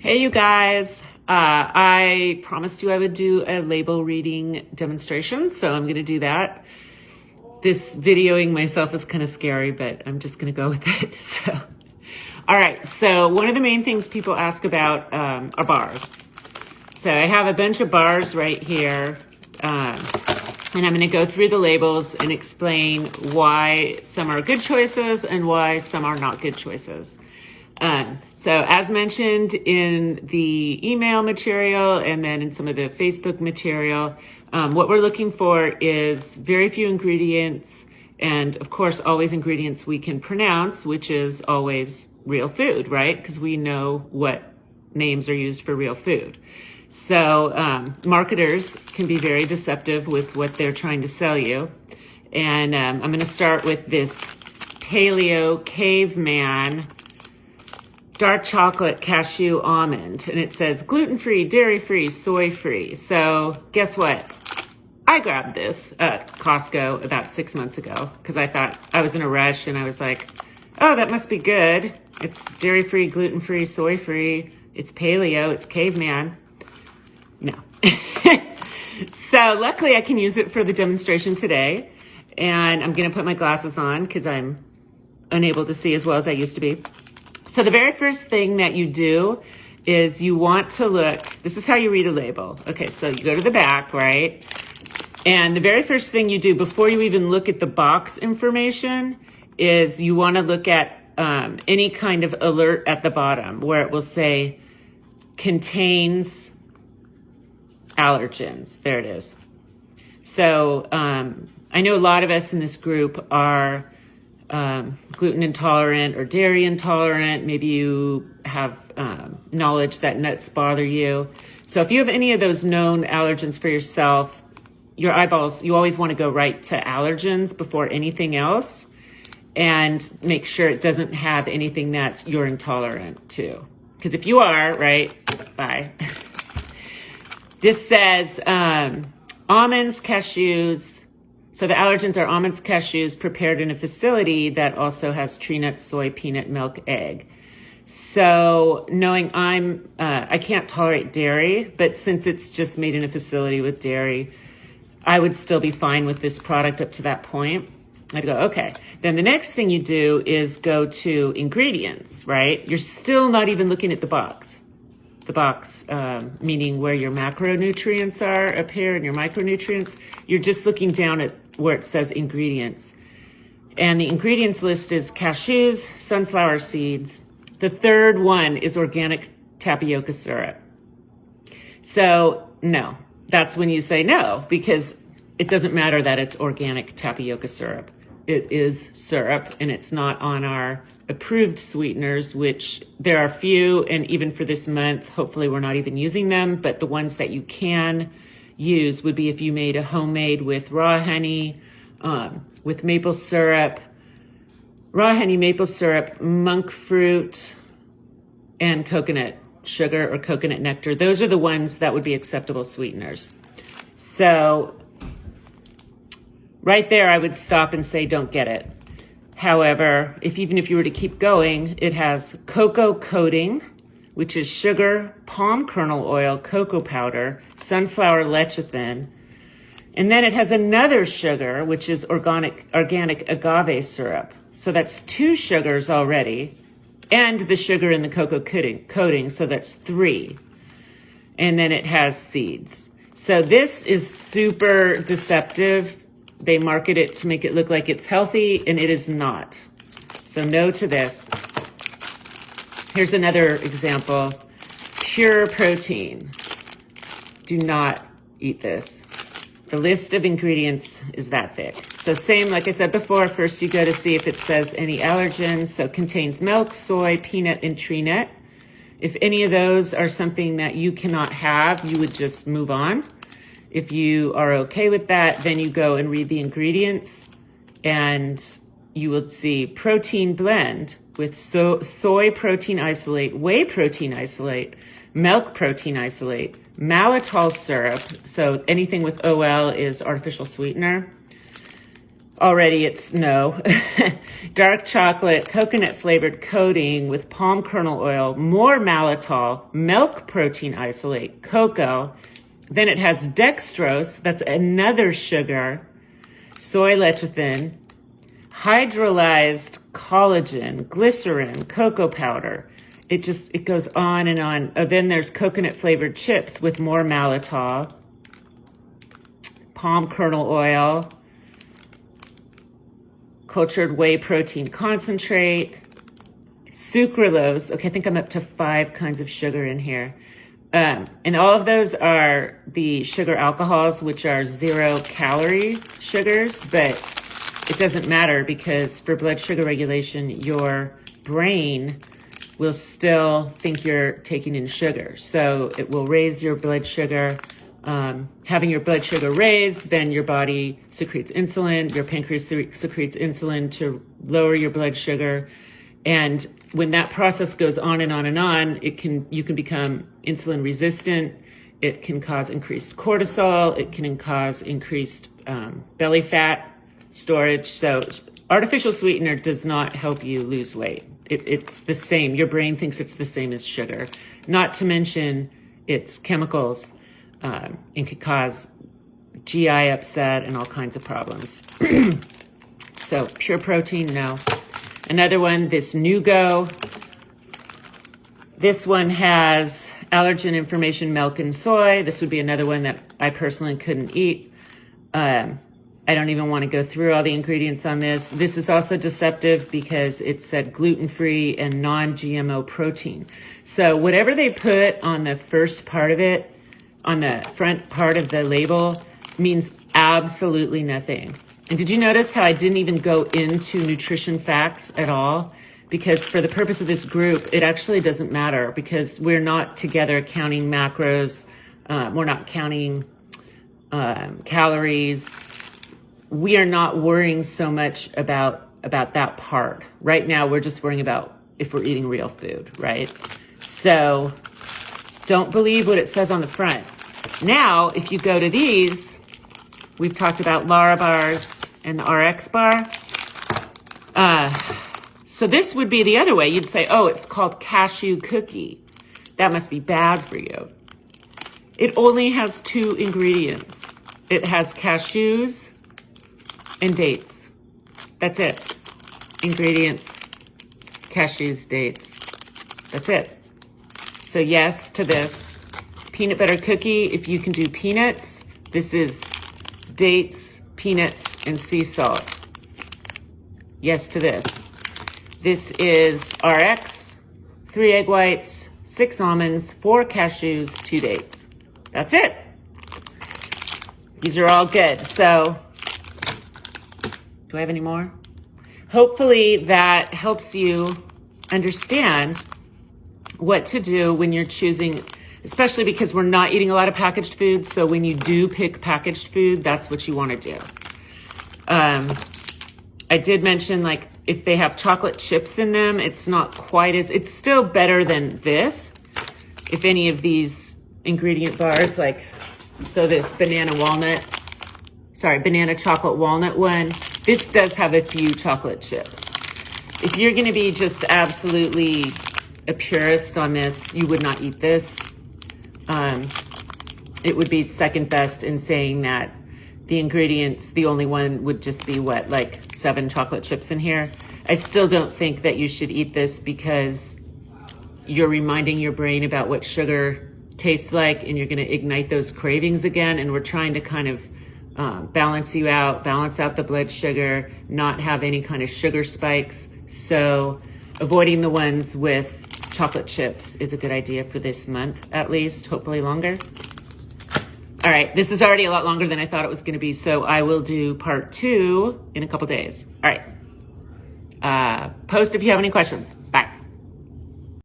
Hey, you guys. I promised you I would do a label reading demonstration, so I'm going to do that. This videoing myself is kind of scary, but I'm just going to go with it. All right. So one of the main things people ask about are bars. So I have a bunch of bars right here, and I'm going to go through the labels and explain why some are good choices and why some are not good choices. So as mentioned in the email material and then in some of the Facebook material, what we're looking for is very few ingredients and of course always ingredients we can pronounce, which is always real food, right? Because we know what names are used for real food. So marketers can be very deceptive with what they're trying to sell you. And I'm going to start with this Paleo Caveman dark chocolate cashew almond, and it says gluten-free, dairy-free, soy-free. So guess what? I grabbed this at Costco about 6 months ago because I thought I was in a rush and I was like, oh, that must be good. It's dairy-free, gluten-free, soy-free. It's paleo, it's caveman. No. So luckily I can use it for the demonstration today, and I'm going to put my glasses on because I'm unable to see as well as I used to be. So the very first thing that you do is you want to look, this is how you read a label. Okay, so you go to the back, right? And the very first thing you do before you even look at the box information is you want to look at any kind of alert at the bottom where it will say contains allergens. There it is. So I know a lot of us in this group are gluten intolerant or dairy intolerant. Maybe you have knowledge that nuts bother you. So if you have any of those known allergens for yourself, your eyeballs, you always want to go right to allergens before anything else and make sure it doesn't have anything that you're intolerant to. Because if you are, right, bye. This says almonds, cashews. So the allergens are almonds, cashews prepared in a facility that also has tree nut, soy, peanut, milk, egg. So knowing I can't tolerate dairy, but since it's just made in a facility with dairy, I would still be fine with this product up to that point. I'd go, okay. Then the next thing you do is go to ingredients, right? You're still not even looking at the box. The box, meaning where your macronutrients are up here and your micronutrients. You're just looking down at where it says ingredients. And the ingredients list is cashews, sunflower seeds. The third one is organic tapioca syrup. So no, that's when you say no, because it doesn't matter that it's organic tapioca syrup. It is syrup, and it's not on our approved sweeteners, which there are few, and even for this month, hopefully we're not even using them, but the ones that you can use would be if you made a homemade with raw honey, with maple syrup, raw honey, maple syrup, monk fruit, and coconut sugar or coconut nectar. Those are the ones that would be acceptable sweeteners. So right there, I would stop and say, don't get it. However, even if you were to keep going, it has cocoa coating, which is sugar, palm kernel oil, cocoa powder, sunflower lecithin. And then it has another sugar, which is organic agave syrup. So that's 2 sugars already, and the sugar in the cocoa coating, so that's 3. And then it has seeds. So this is super deceptive. They market it to make it look like it's healthy, and it is not. So no to this. Here's another example. Pure protein. Do not eat this. The list of ingredients is that thick. So same, like I said before, first you go to see if it says any allergens. So contains milk, soy, peanut, and tree nut. If any of those are something that you cannot have, you would just move on. If you are okay with that, then you go and read the ingredients, and you will see protein blend with soy protein isolate, whey protein isolate, milk protein isolate, maltitol syrup. So anything with OL is artificial sweetener. Already it's no. Dark chocolate, coconut flavored coating with palm kernel oil, more maltitol, milk protein isolate, cocoa. Then it has dextrose, that's another sugar, soy lecithin, hydrolyzed collagen, glycerin, cocoa powder. It goes on and on. Oh, then there's coconut flavored chips with more maltitol, palm kernel oil, cultured whey protein concentrate, sucralose. Okay, I think I'm up to 5 kinds of sugar in here. And all of those are the sugar alcohols, which are 0-calorie sugars, but it doesn't matter because for blood sugar regulation, your brain will still think you're taking in sugar. So it will raise your blood sugar. Having your blood sugar raised, then your body secretes insulin, your pancreas secretes insulin to lower your blood sugar. And when that process goes on and on and on, you can become insulin resistant. It can cause increased cortisol. It can cause increased belly fat storage. So artificial sweetener does not help you lose weight. It's the same. Your brain thinks it's the same as sugar. Not to mention its chemicals. And could cause GI upset and all kinds of problems. So pure protein, no. Another one, this Nugo. This one has allergen information, milk and soy. This would be another one that I personally couldn't eat. I don't even want to go through all the ingredients on this. This is also deceptive because it said gluten-free and non-GMO protein. So whatever they put on the first part of it, on the front part of the label, means absolutely nothing. And did you notice how I didn't even go into nutrition facts at all? Because for the purpose of this group, it actually doesn't matter because we're not together counting macros. We're not counting calories. We are not worrying so much about that part. Right now, we're just worrying about if we're eating real food, right? So don't believe what it says on the front. Now, if you go to these, we've talked about Lara bars and the RX bar. So this would be the other way. You'd say, oh, it's called cashew cookie. That must be bad for you. It only has 2 ingredients. It has cashews and dates. That's it. Ingredients, cashews, dates. That's it. So yes to this. Peanut butter cookie, if you can do peanuts, this is dates, peanuts, and sea salt. Yes to this. This is RX, 3 egg whites, 6 almonds, 4 cashews, 2 dates. That's it. These are all good. So, do I have any more? Hopefully that helps you understand what to do when you're choosing, especially because we're not eating a lot of packaged food. So when you do pick packaged food, that's what you want to do. I did mention, like, if they have chocolate chips in them, it's not quite as, it's still better than this. If any of these ingredient bars, like, so this banana chocolate walnut one, this does have a few chocolate chips. If you're going to be just absolutely a purist on this, you would not eat this. It would be second best in saying that the ingredients, the only one would just be what, like 7 chocolate chips in here. I still don't think that you should eat this because you're reminding your brain about what sugar tastes like and you're going to ignite those cravings again. And we're trying to kind of balance out the blood sugar, not have any kind of sugar spikes. So avoiding the ones with chocolate chips is a good idea for this month, at least, hopefully longer. All right, this is already a lot longer than I thought it was going to be, so I will do part 2 in a couple days. All right, post if you have any questions. Bye.